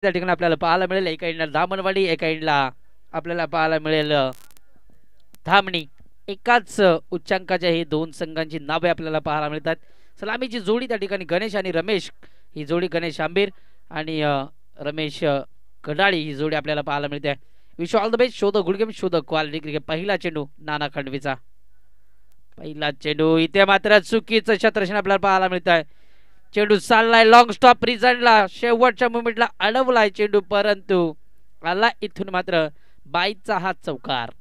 त्या ठिकाणी आपल्याला पाहायला मिळेल एका एंडला धामणवाडी, एका एंडला आपल्याला पाहायला मिळेल धामणी. एकाच उच्चांकाच्या हे दोन संघांची नावे आपल्याला पाहायला मिळतात. सलामीची जोडी त्या ठिकाणी गणेश आणि रमेश, ही जोडी गणेश आंबीर आणि रमेश कडाळी ही जोडी आपल्याला पाहायला मिळते. Wish all the best. Show the good game, show the quality cricket. पहिला चेंडू नाना खंडवीचा, पहिला चेंडू इथे मात्र चुकीचं क्षेत्ररक्षण आपल्याला पाहायला मिळत आहे. चेंडू चाललाय लॉंग स्टॉप रिझल्टला, शेवटच्या मुमेंटला अडवलाय चेंडू, परंतु आला इथून मात्र बाईचा हा चौकार.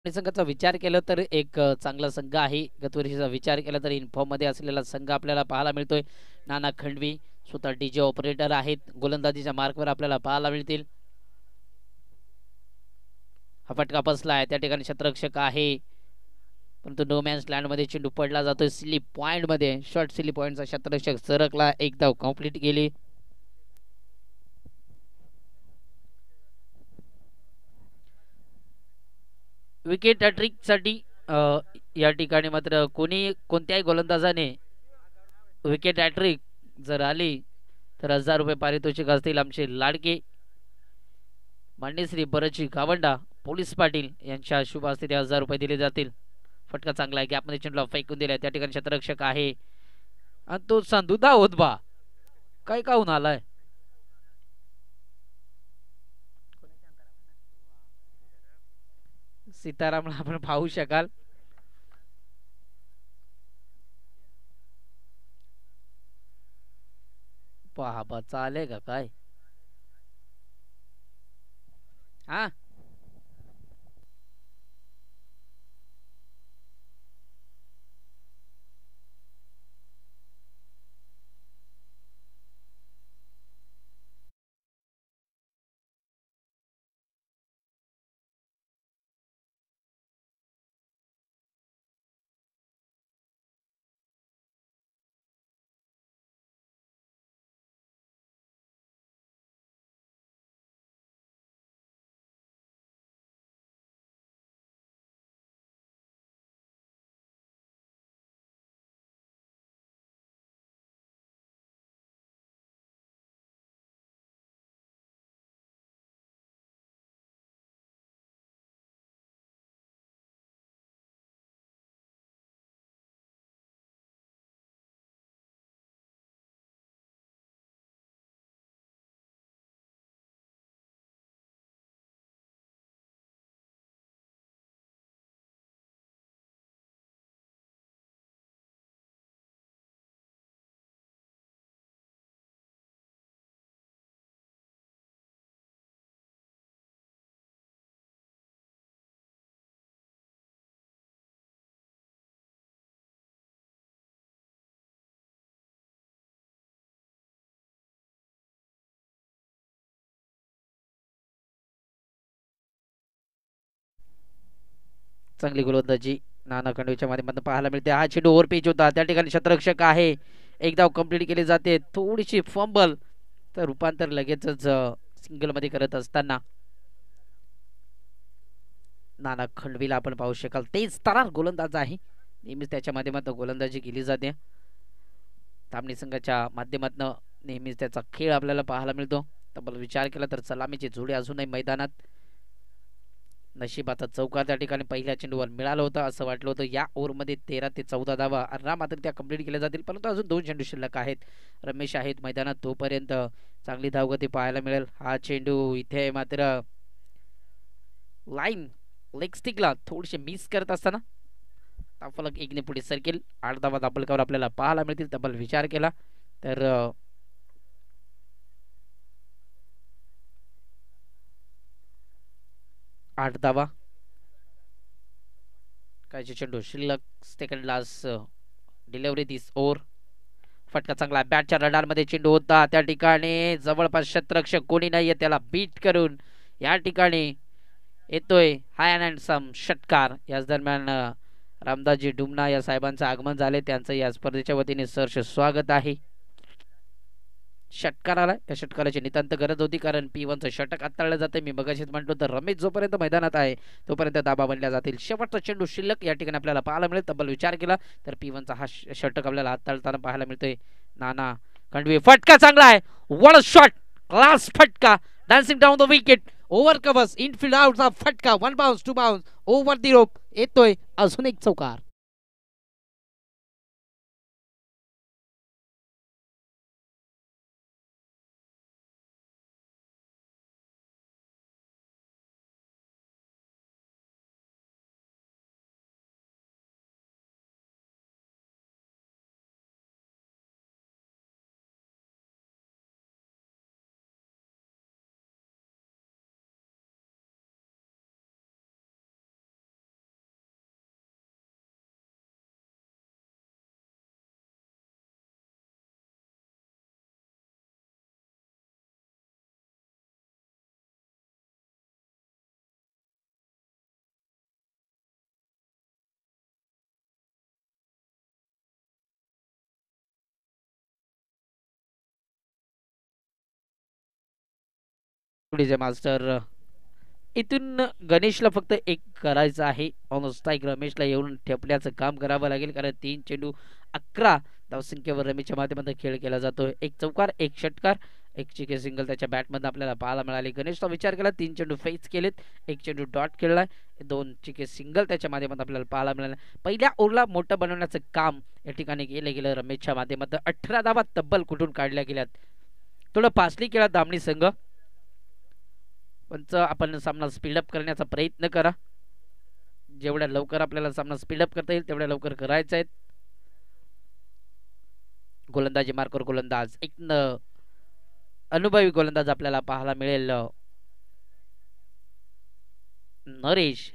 संघाचा विचार केला तर एक चांगला संघ आहे. गतवर्षीचा विचार केला तर इन्फॉर्म मध्ये असलेला संघ आपल्याला पाहायला मिळतोय. नाना खंडवी स्वतः डीजे ऑपरेटर आहेत. गोलंदाजीच्या मार्कवर आपल्याला पाहायला मिळतील. हा फटका बसला आहे, त्या ठिकाणी क्षेत्ररक्षक आहे, परंतु नो मॅन्स लँड मध्ये चेंडू पडला जातोय स्लिप पॉइंट मध्ये. शॉर्ट स्लिप पॉइंटचा क्षेत्ररक्षक सरकला, एक धाव कंप्लीट केली. विकेट हॅट्रिक साठी या ठिकाणी मात्र कोणत्याही गोलंदाजाने विकेट हॅट्रिक जर आली तर 1000 रुपये पारितोषिक असतील. आमचे लाडके मान्य श्री बरची गावंडा पोलीस पाटील यांच्या शुभ हस्ते 1000 रुपये दिले जातील. फटका चांगला आहे, गॅपमध्ये चेंडूला फेकून दिलाय, त्या ठिकाणी क्षेत्ररक्षक आहे आणि तो सांदुदा होत बा काय काहून आलाय. सीतारामला आपण पाहू शकाल. पहा बा चालेल का काय. हा चांगली गोलंदाजी नाना खंडवीच्या माध्यमातून पाहायला मिळते. हा चेंडू ओव्हर पिच होता, त्या ठिकाणी क्षेत्ररक्षक आहे, एक धाव कंप्लीट केली जाते. थोडीशी फंबल तर रूपांतर लगेचच सिंगल मध्ये करत असताना नाना खंडवीला आपण पाहू शकाल. तेच तरार गोलंदाज आहे, नेहमीच त्याच्या माध्यमातून गोलंदाजी केली जाते. तामणी संघाच्या माध्यमातून नेहमीच त्याचा खेळ आपल्याला पाहायला मिळतो. तब्बल विचार केला तर सलामीची जोडी अजूनही मैदानात. नशिबाचा चौकार त्या ठिकाणी पहिल्या चेंडूवर मिळालं होतं. असं वाटलं होतं या ओव्हरमध्ये 13 ते 14 धावा आरामात त्या कंप्लीट केल्या जातील, परंतु अजून 2 चेंडू शिल्लक आहेत. रमेश आहेत मैदानात, तोपर्यंत चांगली धावगती पाहायला मिळेल. हा चेंडू इथे मात्र लाईन लेग स्टिकला थोडीशी मिस करत असताना फलक एकने पुढे सरकेल. 8 धावा दाबलकावर आपल्याला पाहायला मिळतील. तब्बल विचार केला तर 8 धावा. काय चेंडू शिल्लक, सेकंड लास्ट डिलिव्हरी दिस ओव्हर. फटका चांगला, बॅटच्या रडारमध्ये चेंडू होता, त्या ठिकाणी जवळपास क्षेत्ररक्षक कोणी नाहीये, त्याला बीट करून या ठिकाणी येतोय हाय अँड सम षटकार. याच दरम्यान रामदासजी डुमना या साहेबांचं आगमन झाले, त्यांचं या स्पर्धेच्या वतीने सहर्ष स्वागत आहे. षटकार आला, या षटकाराची नितांत गरज होती कारण P1चं षटक हाताळलं जाते. मी मगाशीच म्हटलो तर रमेश जोपर्यंत मैदानात आहे तोपर्यंत दाबा बनल्या जातील. शेवटचा चेंडू शिल्लक या ठिकाणी आपल्याला पाहायला मिळेल. तब्बल विचार केला तर P1चा हा षटक आपल्याला हाताळताना पाहायला मिळतोय. नाना खंडवी फटका चांगला आहे. व्हाट अ शॉट, क्लास फटका, dancing down the wicket, over covers, infield आउटचा फटका, 1 bounce 2 bounce over the rope, येतोय अजून एक चौकार. मास्टर इथून गणेशला फक्त एक करायचं आहे. ऑन स्ट्राईक रमेशला येऊन ठेपण्याचं काम करावं लागेल कारण 3 चेंडू 11 धावसंख्येवर रमेशच्या माध्यमातून खेळ केला जातोय. एक चौकार, एक षटकार, एक चिके सिंगल त्याच्या बॅटमध्ये आपल्याला पाहायला मिळाली. गणेशचा विचार केला, 3 चेंडू फेस केलेत, एक चेंडू डॉट खेळलाय, 2 चिके सिंगल त्याच्या माध्यमातून आपल्याला पाहायला मिळालं. पहिल्या ओव्हरला मोठं बनवण्याचं काम या ठिकाणी केलं गेलं रमेशच्या माध्यमातून. 18 धावा तब्बल कुठून काढल्या गेल्यात. थोडं पासली केला दामणी संघ, पण आपण सामना स्पीडअप करण्याचा प्रयत्न करा. जेवढ्या लवकर आपल्याला सामना स्पीडअप करता येईल तेवढ्या लवकर करायचा आहे. गोलंदाजी मार्कवर गोलंदाज, एक अनुभवी गोलंदाज आपल्याला पाहायला मिळेल, नरेश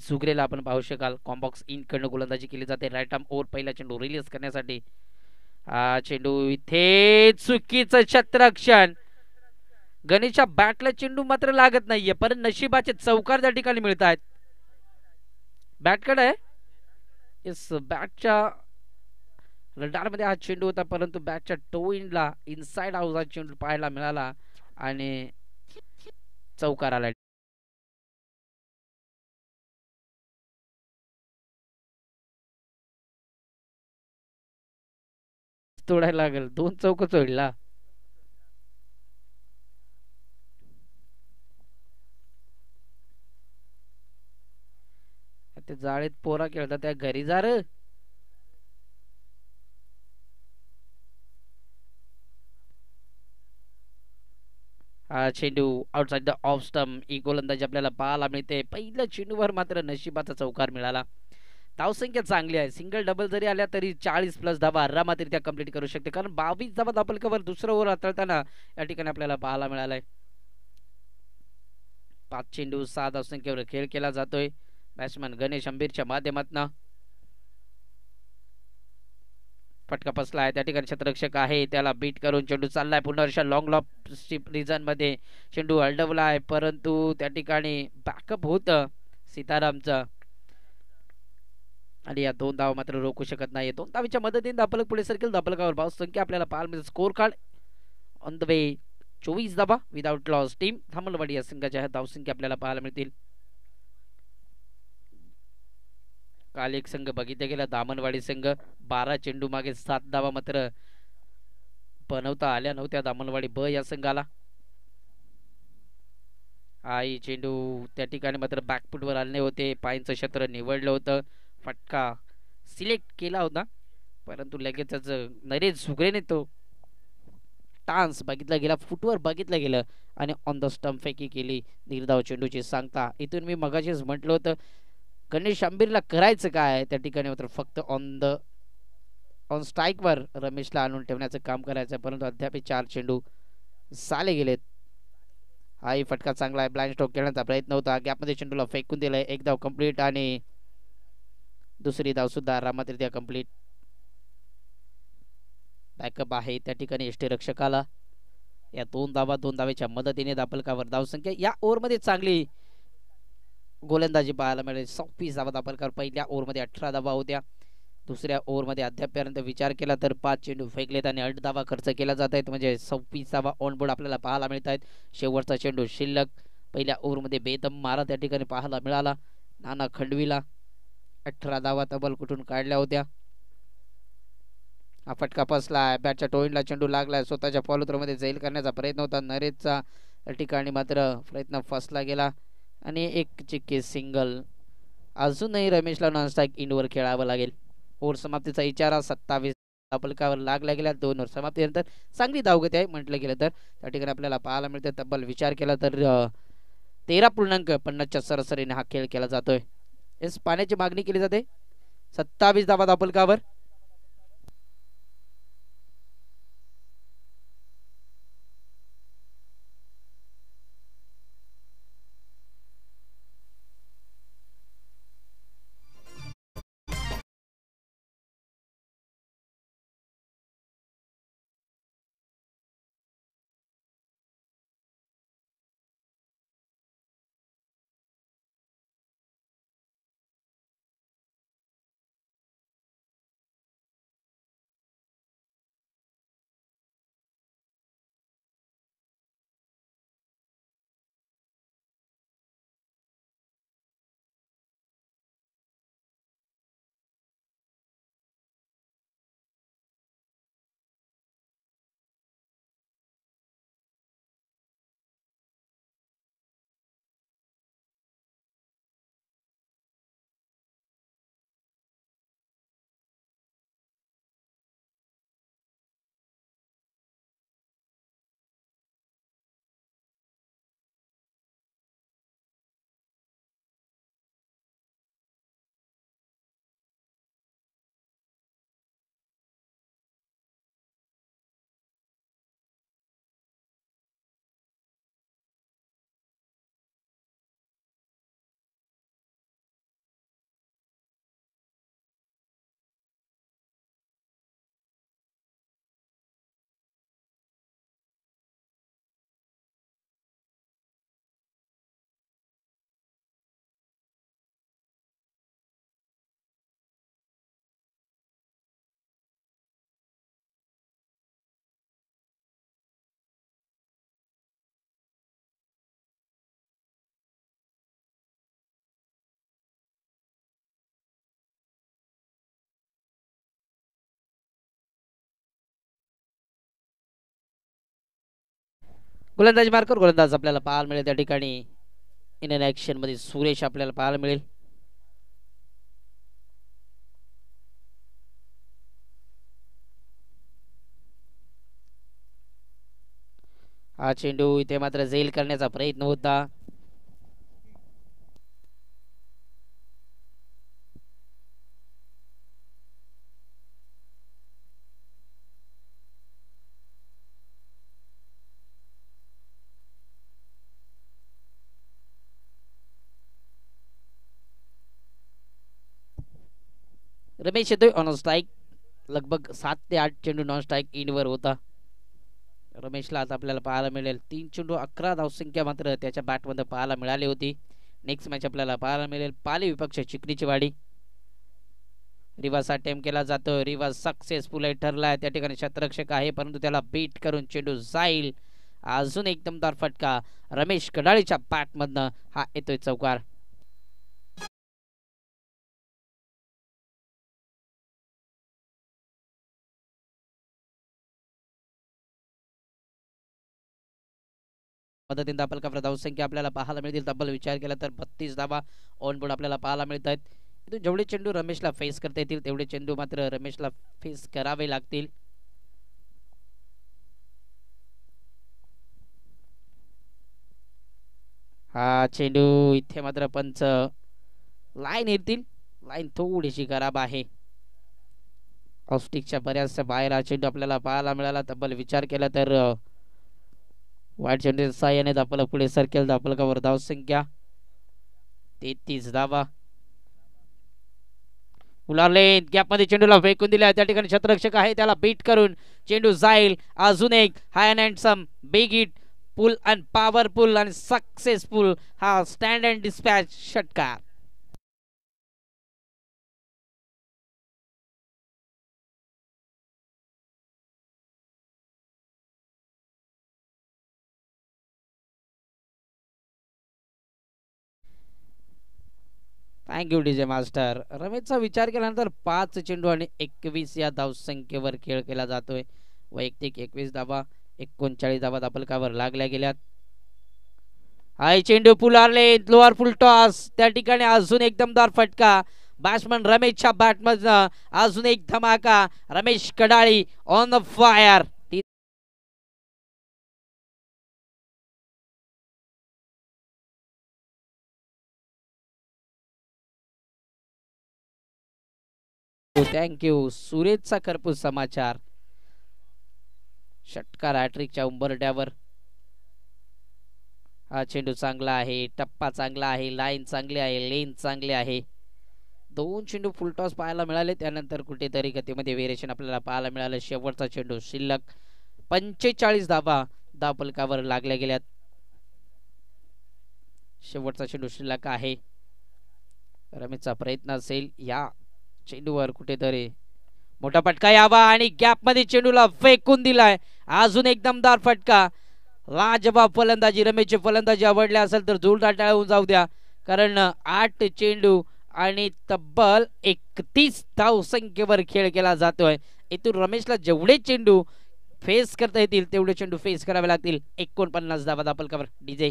झुगरेला आपण पाहू शकाल. कॉम्बॉक्स इन कडनं गोलंदाजी केली जाते. राईट आर्म ओव्हर पहिला चेंडू रिलीज करण्यासाठी. हा चेंडू इथे चुकीचं क्षेत्ररक्षण. गणेशच्या बॅटला चेंडू मात्र लागत नाहीये, पण नशिबाचे चौकार त्या ठिकाणी मिळत आहेत. बॅटकडे आहे, येस, बॅटच्या रडारमध्ये हा चेंडू होता, परंतु बॅटच्या टोइनला इनसाइड आउट हा चेंडू पाहायला मिळाला आणि चौकार आला. तोडायला लागेल, 2 चौक चोडला. ते जाळीत पोरा खेळतात त्या घरी जा रे. हा चेंडू आउटसाइड द ऑफ स्टंप, ही गोलंदाजी आपल्याला पाहायला मिळते. पहिल्या चेंडूवर मात्र नशिबाचा चौकार मिळाला. धावसंख्या चांगली आहे, सिंगल डबल जरी आल्या तरी 40+ धावा आरामातरित्या कंप्लीट करू शकते कारण 22 धावा दापलकावर दुसरं ओव्हर हाताळताना या ठिकाणी आपल्याला पाहायला मिळालाय. 5 चेंडू 6 धावसंख्येवर खेळ केला जातोय. बॅट्समन गणेश अंबीरच्या माध्यमातून फटका बसला आहे, त्या ठिकाणी क्षेत्ररक्षक आहे, त्याला बीट करून चेंडू चाललाय पुनर्शा लॉंग लॉप स्टिप रिजन मध्ये. चेंडू हलवला आहे परंतु त्या ठिकाणी बॅकअप होतं सीतारामचं आणि या 2 धावा मात्र रोखू शकत नाही. 2 धावीच्या मदतीने दापलक पुढे सरकेल. दापलकावर धाव संख्या आपल्याला पाहायला मिळेल. Score card on the way 24 धावा विदाउट लॉस. टीम धामलवाडी या संघाच्या धावसंख्या आपल्याला पाहायला मिळतील. काल एक संघ बघितला गेला दामनवाडी संघ, 12 चेंडू मागे 7 धावा मात्र बनवता आल्या नव्हत्या दामनवाडी ब या संघाला. आई चेंडू त्या ठिकाणी मात्र बॅकफुटवर आले होते, पायांचं क्षेत्र निवडलं होतं, फटका सिलेक्ट केला होता परंतु लगेचच नरेश झुगरेने तो टान्स बघितला गेला, फुटवर बघितलं गेलं आणि ऑन द स्टंप फेकी केली. निर्धाव चेंडूची सांगता. इथून मी मगाशीच म्हटलं होतं गणेश आंबीरला करायचं काय, त्या ठिकाणी मात्र फक्त ऑन स्ट्राईकवर रमेशला आणून ठेवण्याचं काम करायचं परंतु अद्याप 4 चेंडू साले गेलेत. हाही फटका चांगला आहे, ब्लाइंड स्ट्रोक खेळण्याचा प्रयत्न होता, गॅपमध्ये चेंडूला फेकून दिलाय. 1 धाव कंप्लीट आणि दुसरी धाव सुद्धा आरामातरित्या कंप्लीट. बॅकअप आहे त्या ठिकाणी यष्टीरक्षकाला. या 2 धावेच्या मदतीने दापलकावर धावसंख्या या ओव्हरमध्ये चांगली गोलंदाजी पाहायला मिळेल. 26 धावा दापलकावर पहिल्या ओव्हरमध्ये 18 धावा होत्या. दुसऱ्या ओव्हरमध्ये अद्यापपर्यंत विचार केला तर 5 चेंडू फेकलेत आणि 8 धावा खर्च केला जात आहेत, म्हणजे 26 धावा ऑन बोर्ड आपल्याला पाहायला मिळत आहेत. शेवटचा चेंडू शिल्लक. पहिल्या ओव्हरमध्ये बेदम मारा त्या ठिकाणी पाहायला मिळाला. नाना खंडवीला 18 धावा तब्बल कुठून काढल्या होत्या. हा फटका फसला. बॅटच्या टोईंगला चेंडू लागला. स्वतःच्या फॉलोथ्रोमध्ये झैल करण्याचा प्रयत्न होता नरेशचा, त्या ठिकाणी मात्र प्रयत्न फसला गेला आणि एक चिक्की सिंगल. अजूनही रमेशला नॉनस्ट्राईक इंडवर खेळावं लागेल. ओव्हर समाप्तीचा इशारा. 27 फलकावर लागल्या गेल्या. 2 ओव्हर समाप्तीनंतर चांगली धावगती आहे म्हटलं गेलं तर. त्या ठिकाणी आपल्याला पाहायला मिळते तब्बल विचार केला तर 13.50च्या सरासरीने हा खेळ केला जातोय. एस पाण्याची मागणी केली जाते. 27 धावा धावफलकावर. गोलंदाजी मार्कर गोलंदाज आपल्याला पाहायला मिळेल. त्या ठिकाणी इन अन ऍक्शन मध्ये सुरेश आपल्याला पाहायला मिळेल. हा चेंडू इथे मात्र झेल करण्याचा प्रयत्न होता. रमेश येतोय ऑन स्ट्राईक. लगभग 7 ते 8 चेंडू नॉन स्ट्राईक इनवर होता. रमेशला आता आपल्याला पाहायला मिळेल 3 चेंडू 11 धावसंख्या मात्र त्याच्या बॅटमध्ये पाहायला मिळाली होती. नेक्स्ट मॅच आपल्याला पाहायला मिळेल पाली विपक्ष चिखलीची वाडी. रिवाज अटेम्प्ट केला जातो. रिवाज सक्सेसफुल ठरलाय. त्या ठिकाणी शतरक्षक आहे परंतु त्याला बीट करून चेंडू जाईल. अजून एक दमदार फटका रमेश कडाळीच्या बॅटमधनं हा येतोय चौकार. पद्धतीने धावफलकावर धावसंख्या आपल्याला पाहायला मिळतील. तब्बल विचार केला तर 32 धावा ऑन बोर्ड आपल्याला पाहायला मिळत आहेत. जेवढे चेंडू रमेशला फेस करता येतील तेवढे चेंडू मात्र रमेशला फेस करावे लागतील. हा चेंडू इथे मात्र पंच लाईन येतील. लाईन थोडीशी खराब आहे. ऑफस्टिकच्या बऱ्याचशा बाहेर हा चेंडू आपल्याला पाहायला मिळाला. तब्बल विचार केला तर वाईट चेंडू साह्याने धापला पुढे सरकेल. धापलकावर धावसंख्या 33 धावा. उलारले गॅपमध्ये चेंडूला फेकून दिला. त्या ठिकाणी शतरक्षक आहे त्याला बीट करून चेंडू जाईल. अजून एक high and some big hit pull and powerful आणि सक्सेसफुल हा स्टँड अँड डिस्पॅच षटकार. Thank you DJ master. रमेशचा विचार केल्यानंतर 5 चेंडू आणि 21 या धावसंख्येवर खेळ केला जातोय. वैयक्तिक 21 धावा, 39 धावा धापलकावर लागल्या गेल्यात. हाय चेंडू पुलारले लोअर फुल टॉस. त्या ठिकाणी अजून एक दमदार फटका बॅट्समन रमेशच्या बॅटमधनं. अजून एक धमाका. Ramesh Kadali on the fire. Thank you. सुरेशचा खरपूस समाचार. षटकार हॅट्रिकच्या उंबरड्यावर. हा चेंडू चांगला आहे, टप्पा चांगला आहे, लाईन चांगली आहे, लेन चांगली आहे. 2 चेंडू फुलटॉस पाहायला मिळाले. त्यानंतर कुठेतरी गतीमध्ये व्हेरिएशन आपल्याला पाहायला मिळालं. शेवटचा चेंडू शिल्लक 45 धावा धावफलकावर लागल्या गेल्यात. शेवटचा चेंडू शिल्लक आहे. रमेशचा प्रयत्न असेल या चेंडूवर कुठेतरी मोठा फटका यावा आणि गॅप मध्ये चेंडूला फेकून दिलाय. अजून एक दमदार फटका. लाजवाब फलंदाजी. रमेशची फलंदाजी आवडली असेल तर जोरदार टाळ्या होऊन जाऊ द्या, कारण 8 चेंडू आणि तब्बल 31 धावसंख्येवर खेळ केला जातोय. इथून रमेशला जेवढे चेंडू फेस करता येतील तेवढे चेंडू फेस करावे लागतील. 49 धावा धापलकावर. डीजे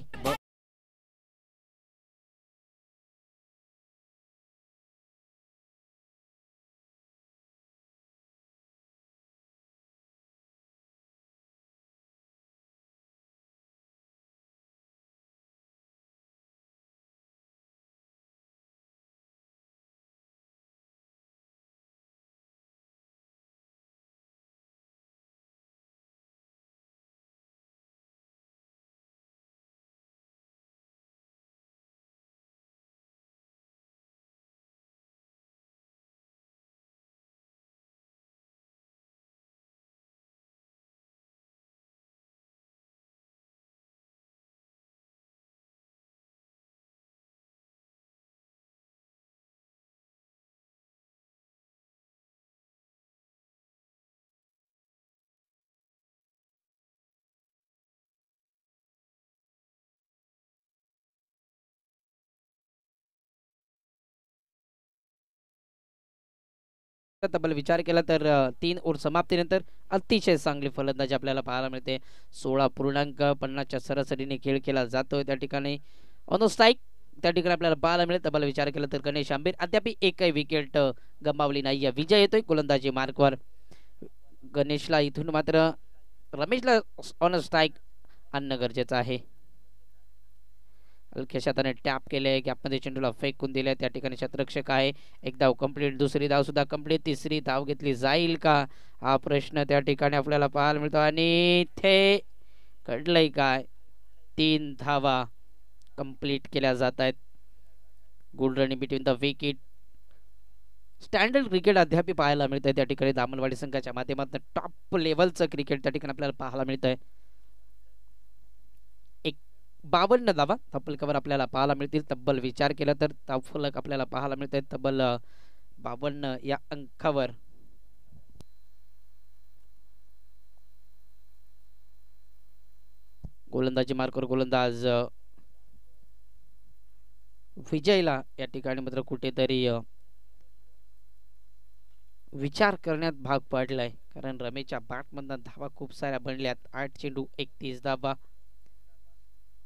तब्बल विचार केला तर 3 ओव्हर समाप्तीनंतर अतिशय चांगली फलंदाजी आपल्याला पाहायला मिळते. 16.50च्या सरासरीने खेळ केला जातोय. त्या ठिकाणी ऑन स्ट्राईक त्या ठिकाणी आपल्याला पाहायला मिळेल. तब्बल विचार केला तर गणेश आंबेर अद्याप एकही विकेट गमावली नाही. विजय येतोय गोलंदाजी मार्कवर. गणेशला इथून मात्र रमेशला ऑन स्ट्राईक आणणं गरजेचं आहे. हलक्या हाताने टॅप केले. गॅपमध्ये चेंडूला फेकून दिले. त्या ठिकाणी शतरक्षक आहे. एक धाव कंप्लीट. दुसरी धाव सुद्धा कंप्लीट. तिसरी धाव घेतली जाईल का हा प्रश्न त्या ठिकाणी आपल्याला पाहायला मिळतो. आणि ते घडलंय काय. 3 धावा कंप्लीट केल्या जात आहेत. Good running between the wicket. Standard cricket अद्याप पाहायला मिळतंय त्या ठिकाणी दामनवाडी संघाच्या माध्यमातून. टॉप लेवलचं क्रिकेट त्या ठिकाणी आपल्याला पाहायला मिळतंय. 52 धावा धावफलकावर आपल्याला पाहायला मिळतील. तब्बल विचार केला तर धावफलक आपल्याला पाहायला मिळत आहेत तब्बल 52 या अंकावर. गोलंदाजी मार्कवर गोलंदाज विजयला या ठिकाणी मात्र कुठेतरी विचार करण्यात भाग पडलाय, कारण रमेशच्या बॅटमधून धावा खूप साऱ्या बनल्यात. 8 चेंडू 31 धावा.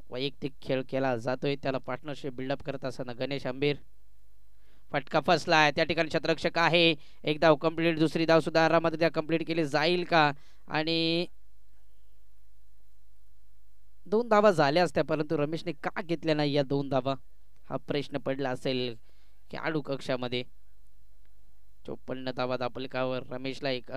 वैयक्तिक खेळ केला जातोय. त्याला पार्टनरशिप बिल्डअप करत असताना गणेश आंबेर. फटका फसलाय. त्या ठिकाणी शतरक्षक आहे. एक धाव कंप्लीट. दुसरी धाव सुद्धा आरामात त्या कंप्लीट केली जाईल का. आणि 2 धावा झाल्या असत्या, परंतु रमेशने का घेतल्या नाही या 2 धावा हा प्रश्न पडला असेल खेळाडू कक्षामध्ये. 54 धावा धावफलकावर. रमेशला एक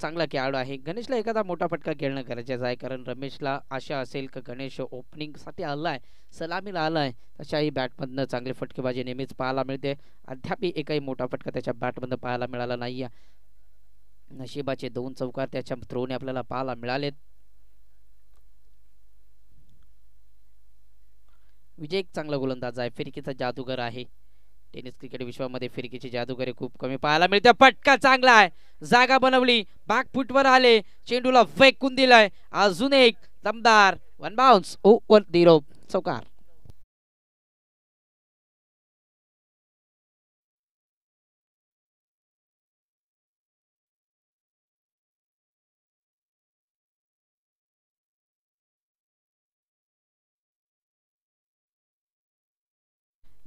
चांगला खेळाडू आहे. गणेशला एखादा मोठा फटका खेळणं गरजेचं आहे, कारण रमेशला आशा असेल की गणेश ओपनिंग साठी आलाय, सलामीला आलाय. तशाही बॅटमधनं चांगली फटकेबाजी नेहमीच पाहायला मिळते. अद्याप एकही मोठा फटका त्याच्या बॅटमधनं पाहायला मिळाला नाहीये. नशिबाचे 2 चौकार त्याच्या थ्रोने आपल्याला पाहायला मिळालेत. विजय एक चांगला गोलंदाज आहे. फिरकीचा जादूगर आहे. टेनिस क्रिकेट विश्वामध्ये फिरकीचे जादूगारी खूप कमी पाहायला मिळते. फटका चांगला आहे. जागा बनवली. बॅकफुटवर आले. चेंडूला फेकून दिलाय. अजून एक दमदार 1 बाउन्स ओव्हर 0 चौकार.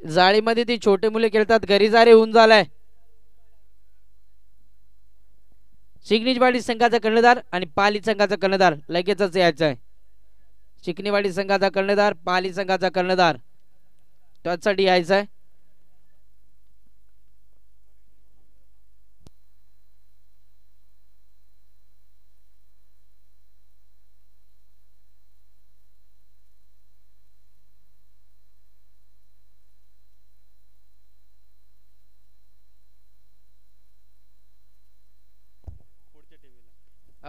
जाळीमध्ये ती छोटे मुले खेळतात, घरी जा रे होऊन झालाय. चिकनीवाडी संघाचा कर्णधार आणि पाली संघाचा कर्णधार लगेचच यायचा आहे. चिकनीवाडी संघाचा कर्णधार, पाली संघाचा कर्णधार त्यासाठी यायचा आहे.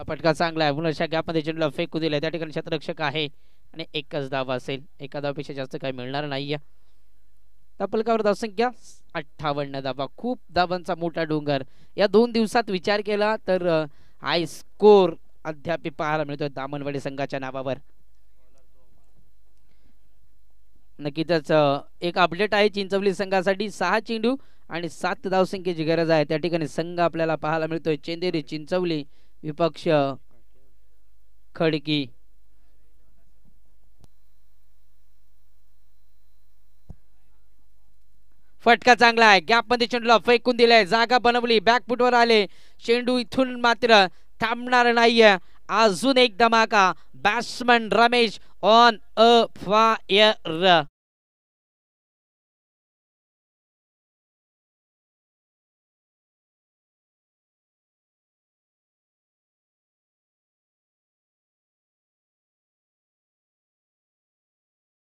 फटका चांगला आहे. मुलाच्या गॅपमध्ये चेंडूला फेकू दिलाय. त्या ठिकाणी क्षेत्ररक्षक आहे आणि एकच धाव असेल. एका धावपेक्षा जास्त काही मिळणार नाही. तपलकावर धावसंख्या 58 धावा. खूप धावांचा मोठा डोंगर. या 2 दिवसात विचार केला तर हाय स्कोर अद्याप पाहायला मिळतोय दामनवाडी संघाच्या नावावर. नक्कीच एक अपडेट आहे चिंचवली संघासाठी. 6 चेंडू आणि 7 धावसंख्येची गरज आहे. त्या ठिकाणी संघ आपल्याला पाहायला मिळतोय चेंदेरी चिंचवली विपक्ष खडकी. फटका चांगला आहे. गॅप मध्ये चेंडूला फेकून दिलाय. जागा बनवली. बॅकफुटवर आले चेंडू. इथून मात्र थांबणार नाहीये. अजून एक धमाका. Batsman Ramesh on a fire.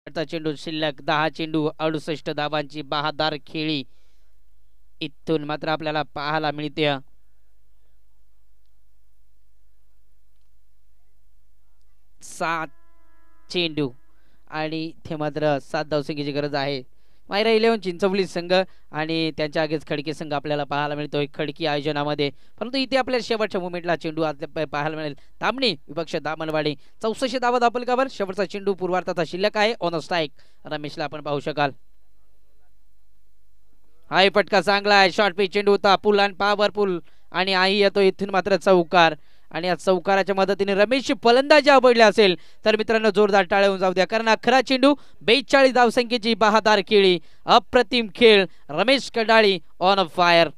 चेंडू शिल्लक 10 चेंडू 68 धावांची 72 खेळी. इथून मात्र आपल्याला पाहायला मिळते 7 चेंडू आणि ते मात्र 7 धावसंख्येची गरज आहे. मायरा 11 चिंचवली संघ आणि त्यांच्या आगेच खडकी संघ आपल्याला पाहायला मिळतोय खडकी आयोजनामध्ये. परंतु इथे आपल्याला शेवटच्या मोमेंटला चेंडू पाहायला मिळेल. तांबणी विपक्ष दामनवाडी 64 धावा दापलकावर. शेवटचा चेंडू पूर्वार्धाचा शिल्लक आहे. ऑन स्ट्राईक रमेशला आपण पाहू शकाल. हाय फटका चांगला आहे. शॉर्ट पिच चेंडू होता. पुल आणि पॉवरफुल आणि आई येतो इथून मात्र चौकार. आणि या चौकाराच्या मदतीने रमेशची फलंदाजी आवडली असेल तर मित्रांनो जोरदार टाळ्या होऊन जाऊ द्या. कारण 11 चेंडू 42 धावसंख्येची 72 खेळी. अप्रतिम खेळ. Ramesh Kadali on fire.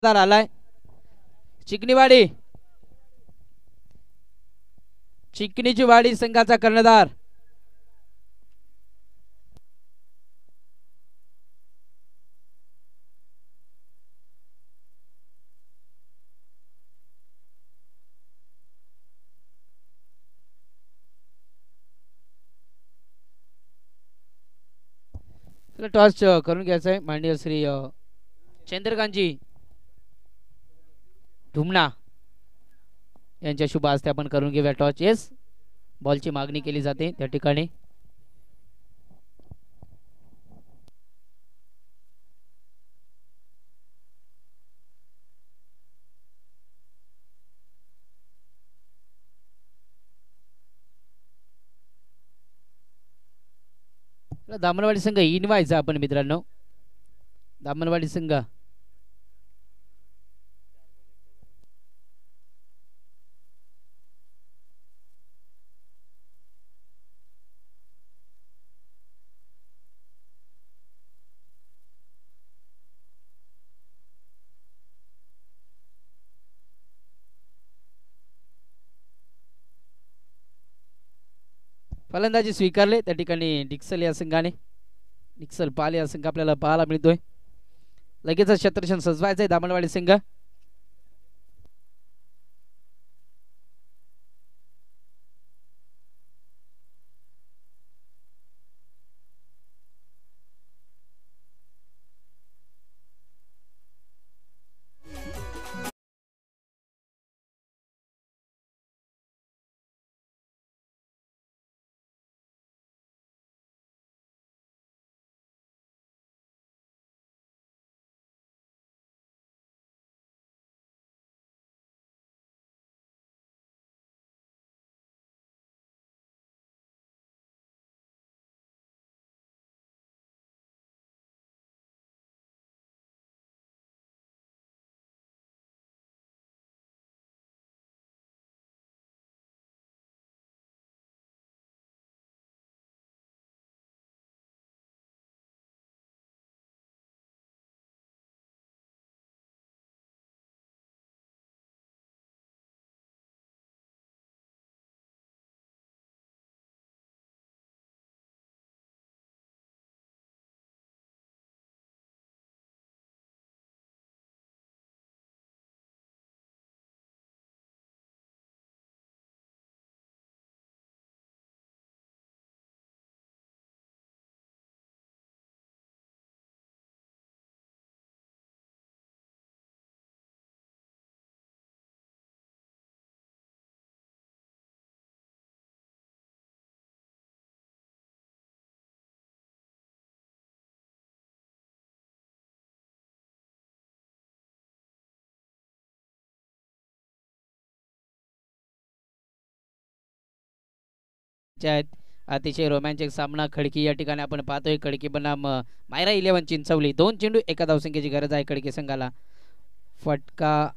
आलाय चिकनीवाडी. चिकनीची वाडी संघाचा कर्णधार टॉस करून घ्यायचं आहे. माननीय श्री चंद्रकांतजी धुमना यांच्या शुभ हस्ते आपण करून घेऊया टॉस. येस बॉलची मागणी केली जाते त्या ठिकाणी. दामनवाडी संघ इन व्हायचा आपण मित्रांनो. दामनवाडी संघ फलंदाजी स्वीकारले त्या ठिकाणी डिक्सल या संघाने. डिक्सल पाल या संघ आपल्याला पाहायला मिळतोय. लगेचच क्षेत्ररक्षण सजवायचंय दामनवाडी संघ. बनवायचे आहेत. अतिशय रोमॅन्टिक सामना खडकी या ठिकाणी आपण पाहतोय. खडकी बनाम मायरा 11 चिंचवली. 2 चेंडू एका धावसंख्येची गरज आहे खडकी संघाला. फटका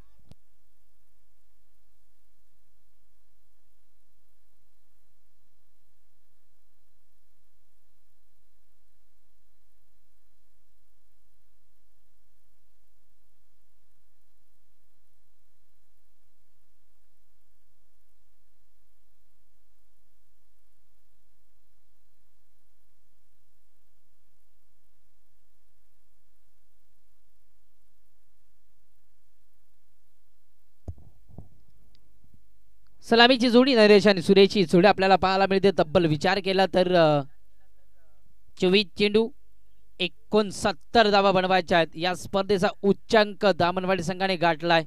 सलामीची जोडी नरेश आणि सुरेशची जोडी आपल्याला पाहायला मिळते. तब्बल विचार केला तर 24 चेंडू 69 धावा बनवायच्या आहेत. या स्पर्धेचा उच्चांक दामनवाडी संघाने गाठलाय.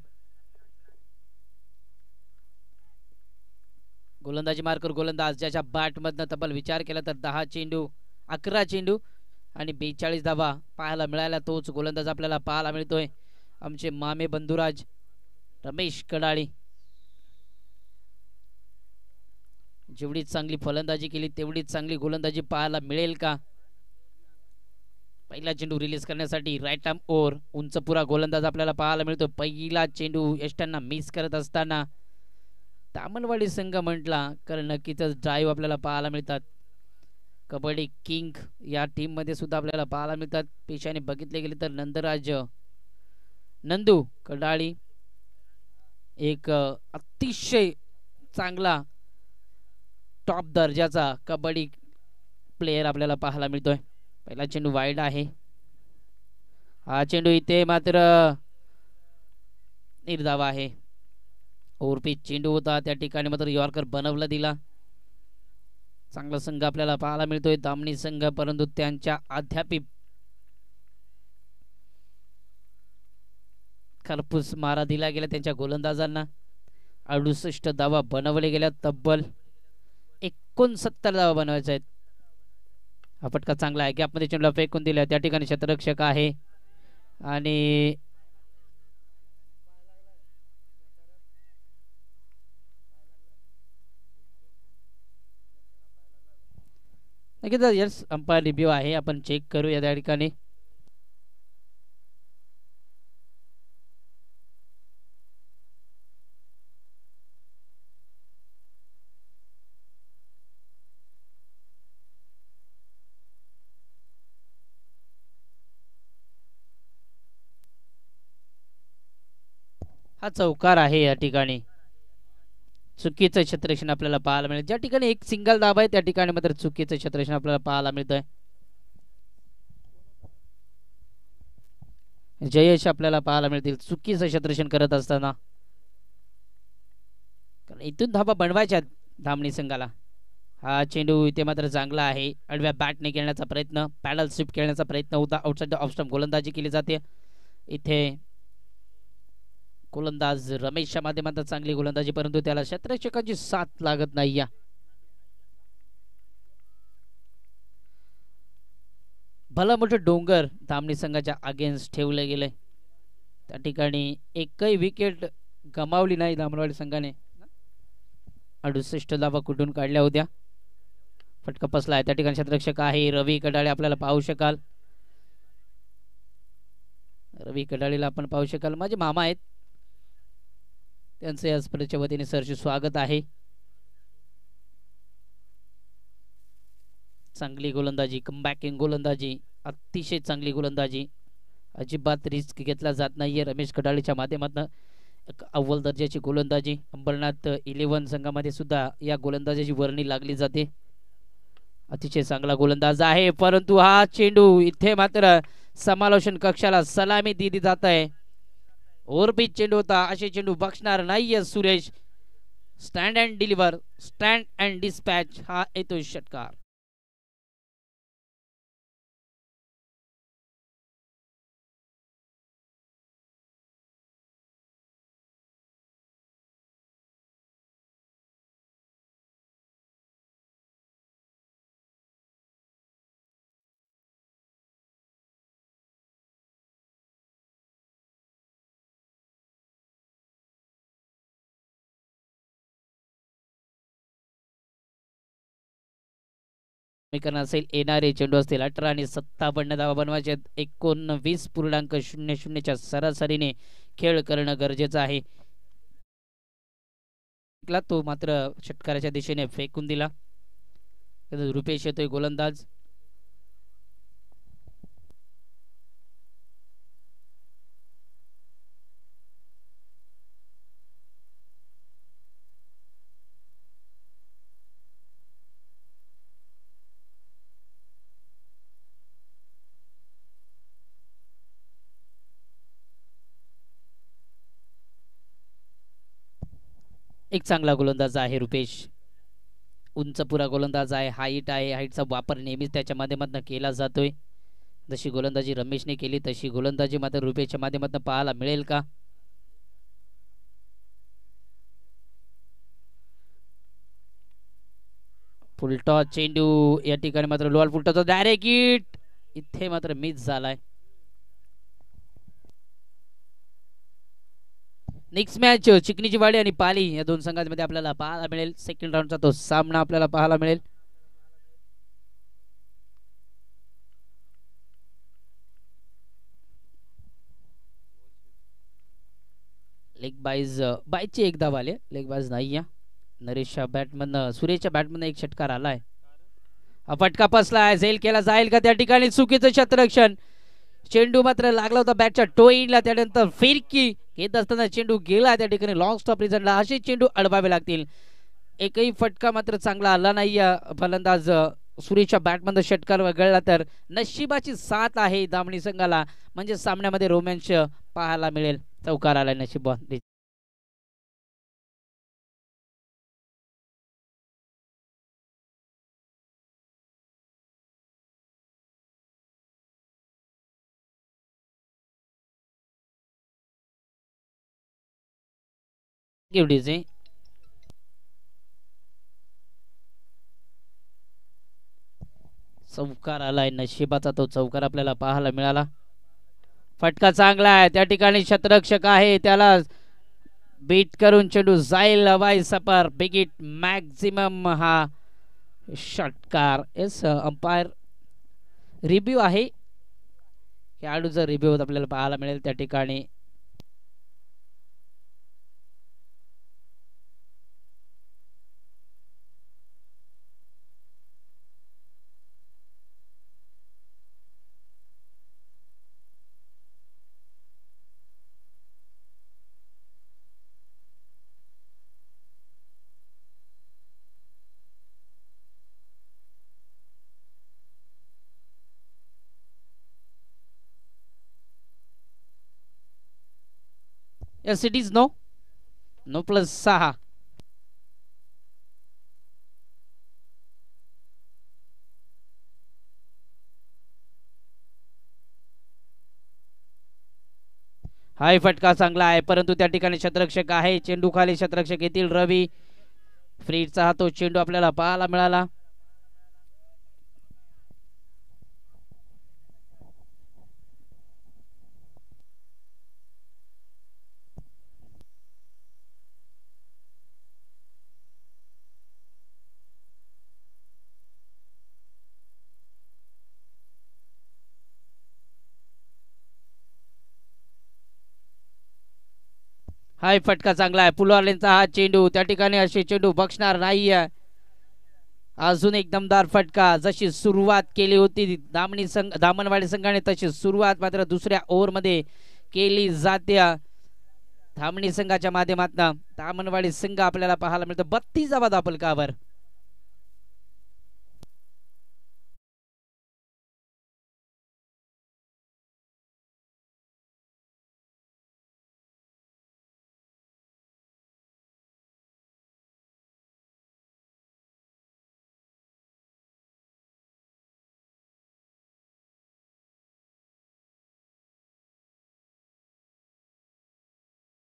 गोलंदाजी मार्कर गोलंदाज ज्याच्या बॅट मधनं तब्बल विचार केला तर 10 चेंडू 11 चेंडू आणि 42 धावा पाहायला मिळाल्या. तोच गोलंदाज आपल्याला पाहायला मिळतोय. आमचे मामे बंधुराज रमेश कडाळी. जेवढी चांगली फलंदाजी केली तेवढीच चांगली गोलंदाजी पाहायला मिळेल का? पहिला चेंडू रिलीज करण्यासाठी राईट आर्म ओव्हर उंच पुरा गोलंदाज आपल्याला पाहायला मिळतो. पहिला चेंडू यष्टांना मिस करत असताना दामनवाडी संघ म्हटला कारण नक्कीच ड्राईव्ह आपल्याला पाहायला मिळतात. कबड्डी किंग या टीम मध्ये सुद्धा आपल्याला पाहायला मिळतात. पेशाने बघितले गेले तर नंदराज नंदू कडाळी एक अतिशय चांगला टॉप दर्जाचा कबड्डी प्लेयर आपल्याला पाहायला मिळतोय. पहिला चेंडू वाईड आहे. हा चेंडू इथे मात्र निर्धाव आहे. ओव्हरपिच चेंडू होता त्या ठिकाणी मात्र यॉर्कर बनवला दिला. चांगला संघ आपल्याला पाहायला मिळतोय दामणी संघ, परंतु त्यांच्या अद्याप खरपूस मारा दिला गेला त्यांच्या गोलंदाजांना. 68 धावा बनवले गेल्या. तब्बल 69 धावा बनवायच्या आहेत. हा फटका चांगला आहे. गॅपमध्ये चेंडूला फेकून दिला. त्या ठिकाणी क्षेत्ररक्षक आहे आणि नक्कीच यस अंपायर रिव्ह्यू आहे. आपण चेक करूया त्या ठिकाणी. हा चौकार आहे. या ठिकाणी चुकीचं क्षेत्ररक्षण आपल्याला पाहायला मिळेल. ज्या ठिकाणी एक सिंगल दाब आहे त्या ठिकाणी मात्र चुकीचं क्षेत्ररक्षण आपल्याला पाहायला मिळतंय. जयश आपल्याला पाहायला मिळतील चुकीचं क्षेत्ररक्षण करत असताना. कारण इथून धाबा बनवायच्या धामणी संघाला. हा चेंडू इथे मात्र चांगला आहे. आडव्या बॅटने खेळण्याचा प्रयत्न, पॅडल स्विप खेळण्याचा प्रयत्न होता. आउटसाइड ऑफ स्टंप गोलंदाजी केली जाते. इथे गोलंदाज रमेशच्या माध्यमातून चांगली गोलंदाजी, परंतु त्याला क्षेत्ररक्षकांची साथ लागत नाही. या भला मोठं डोंगर धामणी संघाच्या अगेन्स्ट ठेवले गेले. त्या ठिकाणी एकही विकेट गमावली नाही दामनवाडी संघाने. 68 धावा कुठून काढल्या होत्या. फटका पसला आहे. त्या ठिकाणी क्षेत्ररक्षक आहे रवी कडाळे आपल्याला पाहू शकाल. रवी कडाळीला आपण पाहू शकाल. माझे मामा आहेत, त्यांचं या स्पर्धेच्या वतीने सरचे स्वागत आहे. चांगली गोलंदाजी, कमबॅकिंग गोलंदाजी, अतिशय चांगली गोलंदाजी. अजिबात रिस्क घेतला जात नाहीये रमेश कडाळीच्या माध्यमातून. अव्वल दर्जाची गोलंदाजी. अंबरनाथ 11 संघामध्ये सुद्धा या गोलंदाजाची वर्णी लागली जाते. अतिशय चांगला गोलंदाज आहे, परंतु हा चेंडू इथे मात्र समालोचन कक्षाला सलामी दिली जात आहे. ओव्हरपिच चेंडू होता. असे चेंडू बक्षणार नाहीये Suresh. Stand and deliver, stand and dispatch हा येतो षटकार. समीकरण असेल येणारे चेंडू असतील 18 आणि 57 धावा बनवायचे 19.00च्या सरासरीने खेळ करणं गरजेचं आहे. तो मात्र षटकाराच्या दिशेने फेकून दिला. रुपेश येतोय गोलंदाज. एक चांगला गोलंदाज आहे रुपेश. उंच पुरा गोलंदाज आहे. हाईट आहे. हाईटचा वापर नेहमीच त्याच्या माध्यमातून केला जातोय. जशी गोलंदाजी रमेशने केली तशी गोलंदाजी मात्र रुपेशच्या माध्यमातून पाहायला मिळेल का? फुलटॉस चेंडू या ठिकाणी मात्र लोअर फुलटॉसचा डायरेक्ट हिट इथे मात्र मिस झालाय. नेक्स्ट मॅच चिकनीची वाडी आणि पाली या दोन संघांमध्ये आपल्याला पाहायला मिळेल. सेकंड राऊंडचा तो सामना आपल्याला पाहायला मिळेल. लेग बाईची एक धाव आली. लेग बाईज नाही या. नरेशच्या बॅटमन सुरेशच्या बॅटमन एक षटकार आलाय. फटका पसलाय. झेल केला जाईल का त्या ठिकाणी? चुकीचं क्षेत्ररक्षण. चेंडू मात्र लागला होता बॅटच्या टोईनला. त्यानंतर फिरकी घेत असताना चेंडू गेला त्या ठिकाणी लॉंग स्टॉप रिझनला. असे चेंडू अडवावे लागतील. एकही फटका मात्र चांगला आला नाही. फलंदाज सुरेशच्या बॅटमध्ये षटकार वगळला तर नशिबाची साथ आहे दामणी संघाला. म्हणजे सामन्यामध्ये रोमॅन्स पाहायला मिळेल. चौकार आला नशीब. एवढीच चौकार आलाय. नशिबाचा तो चौकार आपल्याला पाहायला मिळाला. फटका चांगला आहे. त्या ठिकाणी क्षेत्ररक्षक आहे त्याला बीट करून चेंडू जाईल हवाई सपर. बिगिट मॅक्झिमम हा षटकार. एस अंपायर रिव्ह्यू आहे. खेळाडूचा रिव्ह्यू आपल्याला पाहायला मिळेल त्या ठिकाणी. Yes, it is no. No plus 6. हाय फटका चांगला आहे परंतु त्या ठिकाणी क्षेत्ररक्षक आहे. चेंडू खाली क्षेत्ररक्षक येतील. रवी फ्रीडचा हा तो चेंडू आपल्याला पाहायला मिळाला. हाय फटका चांगला आहे. पुलवालेंचा हा चेंडू त्या ठिकाणी असे चेंडू बक्षणार नाही. अजून एक दमदार फटका. जशी सुरुवात केली होती दामणवाडी संघाने तशी सुरुवात मात्र दुसऱ्या ओव्हरमध्ये केली जाते धामणी संघाच्या माध्यमातून. दामणवाडी संघ आपल्याला पाहायला मिळतो 32 धावा धापलकावर.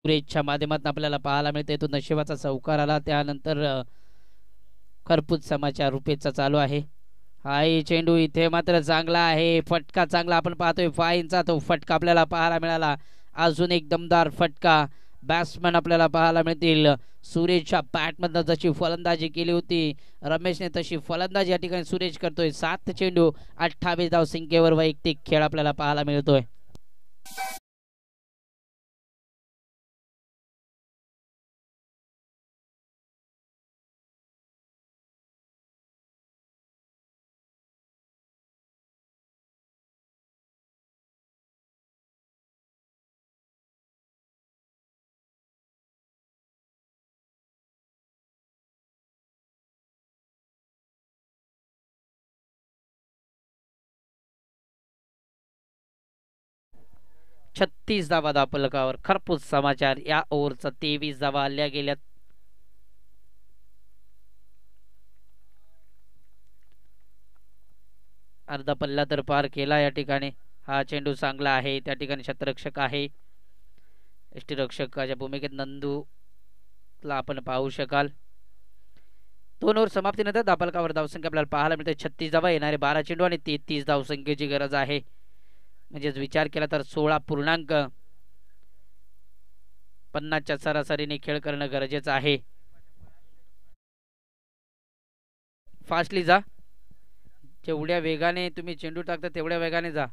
सुरेशच्या माध्यमातून आपल्याला पाहायला मिळते तो नशिबाचा चौकार आला. त्यानंतर खरपूत समाचार रुपेशचा चालू आहे. हाय चेंडू इथे मात्र चांगला आहे. फटका चांगला आपण पाहतोय. फाईनचा तो फटका आपल्याला पाहायला मिळाला. अजून एक दमदार फटका बॅट्समन आपल्याला पाहायला मिळतील. सुरेशच्या बॅटमधनं जशी फलंदाजी केली होती रमेशने तशी फलंदाजी या ठिकाणी सुरेश करतोय. 7 चेंडू 28 धावसंख्येवर वैयक्तिक खेळ आपल्याला पाहायला मिळतोय. छत्तीस धावा धापलकावर. खरपूस समाचार. या ओव्हरचा 23 धावा आल्या गेल्यात. अर्धा पल्ला तर पार केला या ठिकाणी. हा चेंडू चांगला आहे. त्या ठिकाणी शतरक्षक आहे. यष्टीरक्षकाच्या भूमिकेत नंदूला आपण पाहू शकाल. 2 ओव्हर समाप्तीनंतर धापलकावर धावसंख्या आपल्याला पाहायला मिळते 36 धावा. येणारे 12 चेंडू आणि 33 धावसंख्येची गरज आहे. म्हणजेच विचार केला तर 16.50च्या सरासरीने खेळ करणं गरजेचं आहे. फास्टली जा. जेवढ्या वेगाने तुम्ही चेंडू टाकता तेवढ्या वेगाने जा.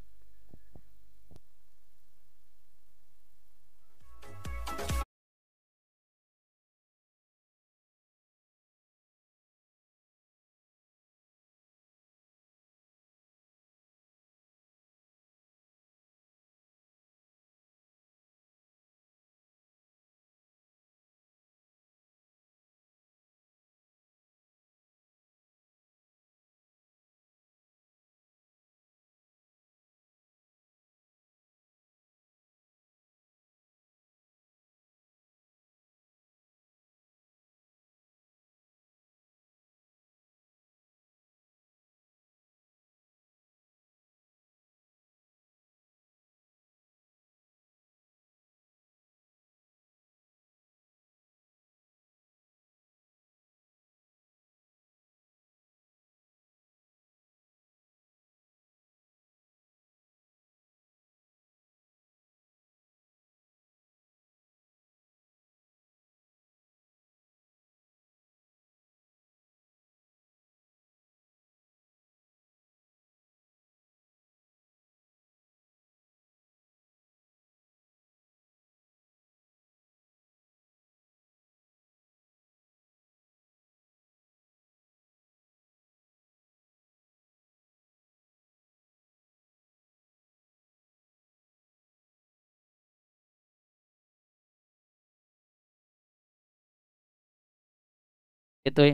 येतोय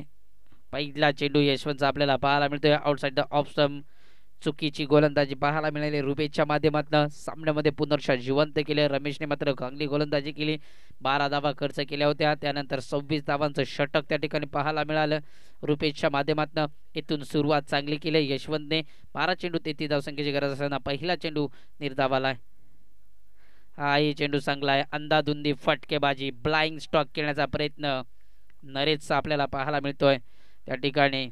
पहिला चेंडू यशवंतचा आपल्याला पाहायला मिळतोय आउटसाइड द ऑफ स्टंप. चुकीची गोलंदाजी पाहायला मिळाली रुपेशच्या माध्यमातून. सामन्यामध्ये पुनर्षा जिवंत केले. रमेशने मात्र चांगली गोलंदाजी केली. 12 धावा खर्च केल्या होत्या. त्यानंतर 26 धावांचं षटक त्या ठिकाणी पाहायला मिळालं रुपेशच्या माध्यमातून. इथून सुरुवात चांगली केली यशवंतने. 12 चेंडू 33 धावसंख्येची गरज असताना पहिला चेंडू निर्धावाला. हाही चेंडू चांगला आहे. अंदाधुंदी फटकेबाजी ब्लाइंग स्टॉक खेळण्याचा प्रयत्न नरेशचा आपल्याला पाहायला मिळतोय त्या ठिकाणी.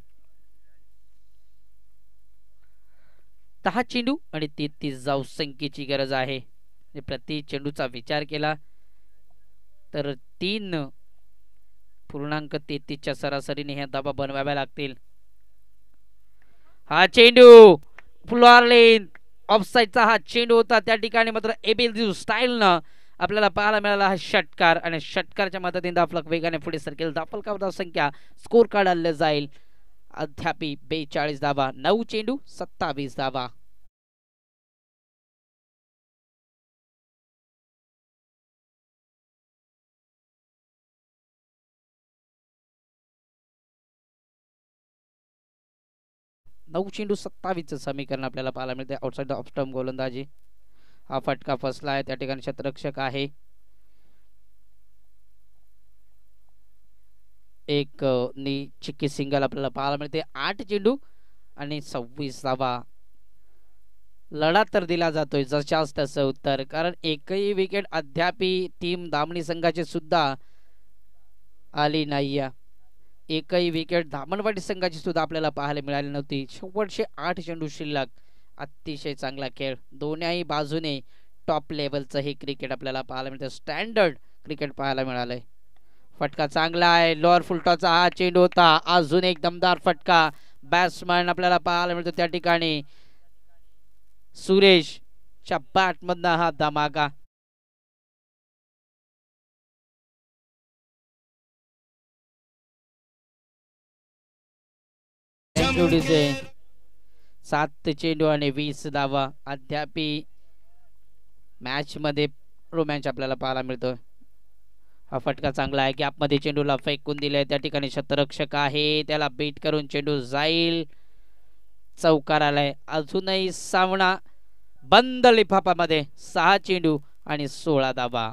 10 चेंडू आणि 33 धावसंख्येची गरज आहे. प्रति चेंडूचा विचार केला तर 3.33च्या सरासरीने ह्या धावा बनवाव्या लागतील. हा चेंडू फ्लोअर लेन ऑफसाईडचा हा चेंडू होता. त्या ठिकाणी मात्र एबेल स्टाईलनं आपल्याला पाहायला मिळाला हा षटकार आणि षटकारच्या मदतीने धाफलक वेगाने पुढे सरकेल. धाफलकावर धावसंख्या स्कोर कार्ड आणलं जाईल अद्यापी 42 धावा. 9 चेंडू 27 धावा. नऊ चेंडू 27चं समीकरण आपल्याला पाहायला मिळते. आउटसाइड ऑफ स्टंप गोलंदाजी. हा फटका फसला आहे. त्या ठिकाणी शतरक्षक आहे. एक चिक्की सिंगल आपल्याला पाहायला मिळते. 8 चेंडू आणि 26 धावा. लढा तर दिला जातोय जशाच तसं उत्तर, कारण एकही विकेट अद्यापी टीम दामणी संघाची सुद्धा आली नाही. एकही विकेट धामणवाडी संघाची सुद्धा आपल्याला पाहायला मिळाली नव्हती. शेवटचे 8 चेंडू शिल्लक. अतिशय चांगला खेळ दोन्ही बाजूने. टॉप लेवलचं हे क्रिकेट आपल्याला पाहायला मिळतं. स्टँडर्ड क्रिकेट पाहायला मिळालंय. फटका चांगला आहे, लोअर फुलटॉचा हा चेंडू होता. अजून एक दमदार फटका बॅट्समॅन आपल्याला पाहायला मिळतो त्या ठिकाणी. सुरेशच्या बॅट मधनं हा धमाका. जोडीचे 7 चेंडू आणि 20 धावा. अद्याप मॅच मध्ये रोमॅन्च आपल्याला पाहायला मिळतो. हा फटका चांगला आहे, गॅप मध्ये चेंडूला फेकून दिले. त्या ठिकाणी शतरक्षक आहे, त्याला बीट करून चेंडू जाईल. चौकार आलाय. अजूनही सामना बंद लिफाफामध्ये. 6 चेंडू आणि 16 धावा.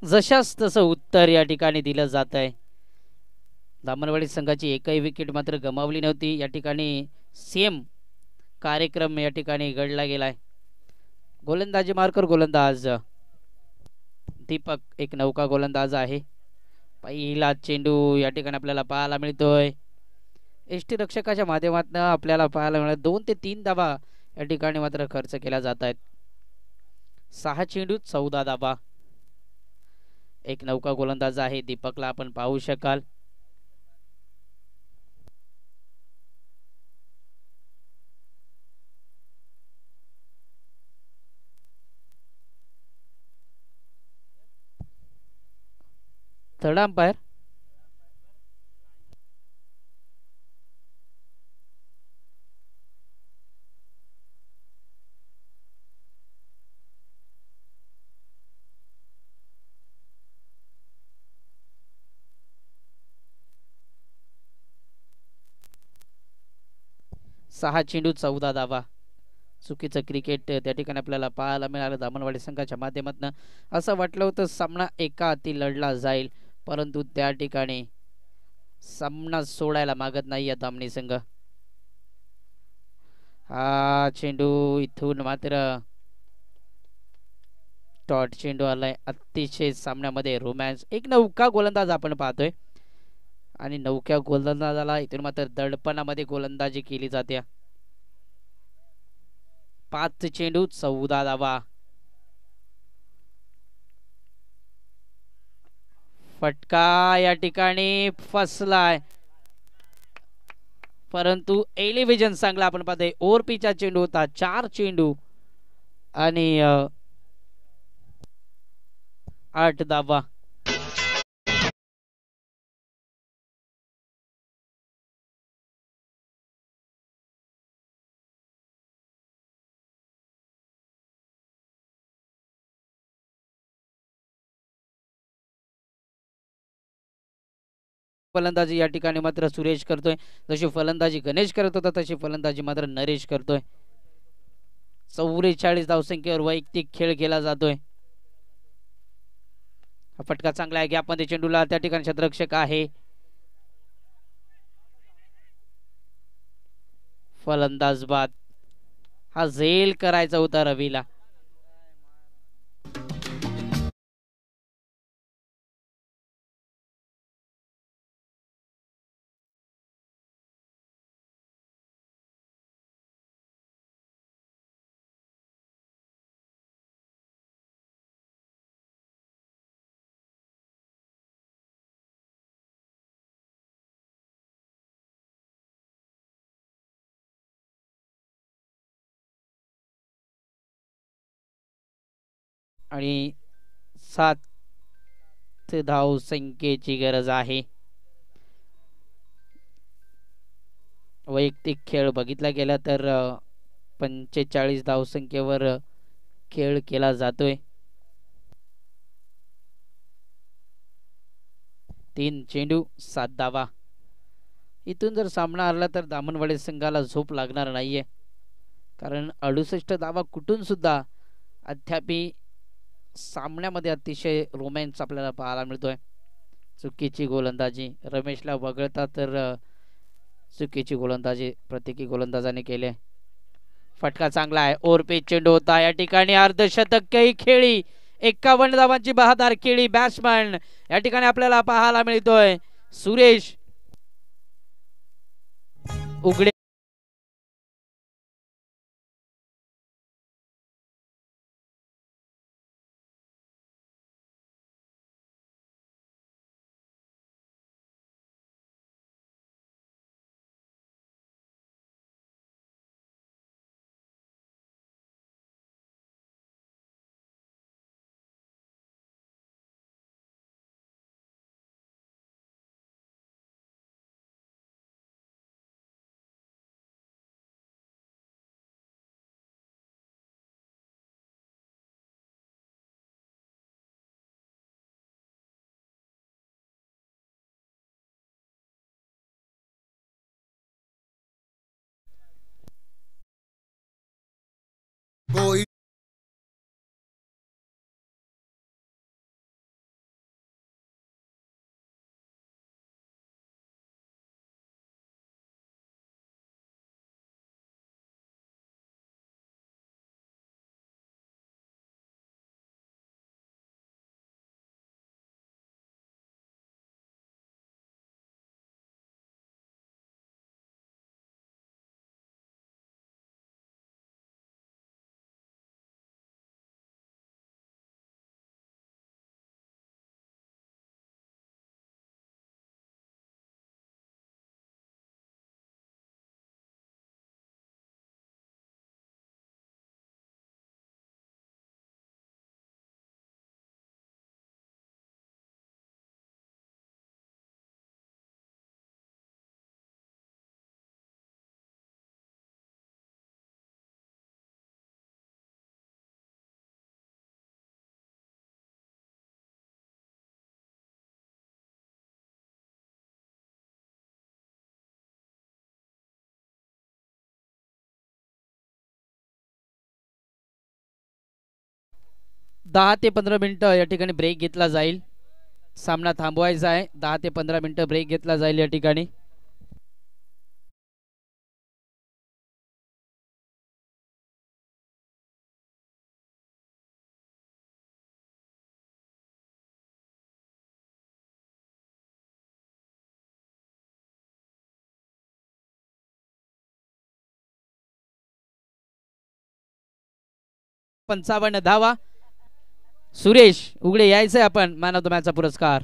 जशास तसं उत्तर या ठिकाणी दिलं जात आहे. दामनवाडी संघाची एकही विकेट मात्र गमावली नव्हती. या ठिकाणी सेम कार्यक्रम या ठिकाणी घडला गेलाय. गोलंदाजी मार्कर गोलंदाज दीपक एक नौका गोलंदाज आहे. पहिला चेंडू या ठिकाणी आपल्याला पाहायला मिळतोय. एष्टी रक्षकाच्या माध्यमातून आपल्याला पाहायला मिळत 2 ते 3 धावा या ठिकाणी मात्र खर्च केल्या जात आहेत. 6 चेंडू 14 धावा. एक नौका गोलंदाज आहे दीपकला आपण पाहू शकाल. थर्ड अंपायर 6 चेंडू 14 धावा. चुकीचं क्रिकेट त्या ठिकाणी आपल्याला पाहायला मिळालं दामनवाडी संघाच्या माध्यमातून. असं वाटलं होतं सामना एका हाती लढला जाईल, परंतु त्या ठिकाणी सामना सोडायला मागत नाही या दामणी संघ. हा चेंडू इथून मात्र टॉट चेंडू आलाय. अतिशय सामन्यामध्ये रोमॅन्स. एक नौका गोलंदाज आपण पाहतोय आणि नौक्या गोलंदाजाला इथून मात्र दडपणामध्ये गोलंदाजी केली जाते. 5 चेंडू 14 धावा. फटका या ठिकाणी फसलाय, परंतु एलिव्हेजन चांगला आपण पाहतोय. ओव्हरपीचा चेंडू होता. 4 चेंडू आणि 8 धावा. फलंदाजी या ठिकाणी मात्र सुरेश करतोय. जशी फलंदाजी गणेश करत होता तशी फलंदाजी मात्र नरेश करतोय. 44 धावसंख्येवर वैयक्तिक खेळ केला जातोय. हा फटका चांगला आहे. गॅपमध्ये चेंडूला त्या ठिकाणी क्षेत्ररक्षक आहे. फलंदाज बाद. हा झेल करायचा होता रवीला. आणि 7 धाव संख्येची गरज आहे. वैयक्तिक खेळ बघितला गेला तर 45 धावसंख्येवर खेळ केला जातोय. 3 चेंडू 7 धावा. इथून जर सामना हरला तर दामनवाडी संघाला झोप लागणार नाहीये, कारण 68 धावा कुठून सुद्धा अद्यापी सामन्यामध्ये अतिशय रोमॅन्स आपल्याला पाहायला मिळतोय. चुकीची गोलंदाजी रमेशला वगळता तर चुकीची गोलंदाजी प्रत्येकी गोलंदाजाने केले. फटका चांगला आहे. ओरपे चेंडू होता या ठिकाणी. अर्धशतक काही खेळी 51 धावांची बहादर खेळी बॅट्समन या ठिकाणी आपल्याला पाहायला मिळतोय. सुरेश उघडे दहा ते 15 मिनिटं या ठिकाणी ब्रेक घेतला जाईल. सामना थांबवायचा आहे. 10 ते 15 मिनिटं ब्रेक घेतला जाईल या ठिकाणी. पंचावन्न धावा. सुरेश उघडे यायचंय आपण मॅन ऑफ द मॅचचा पुरस्कार.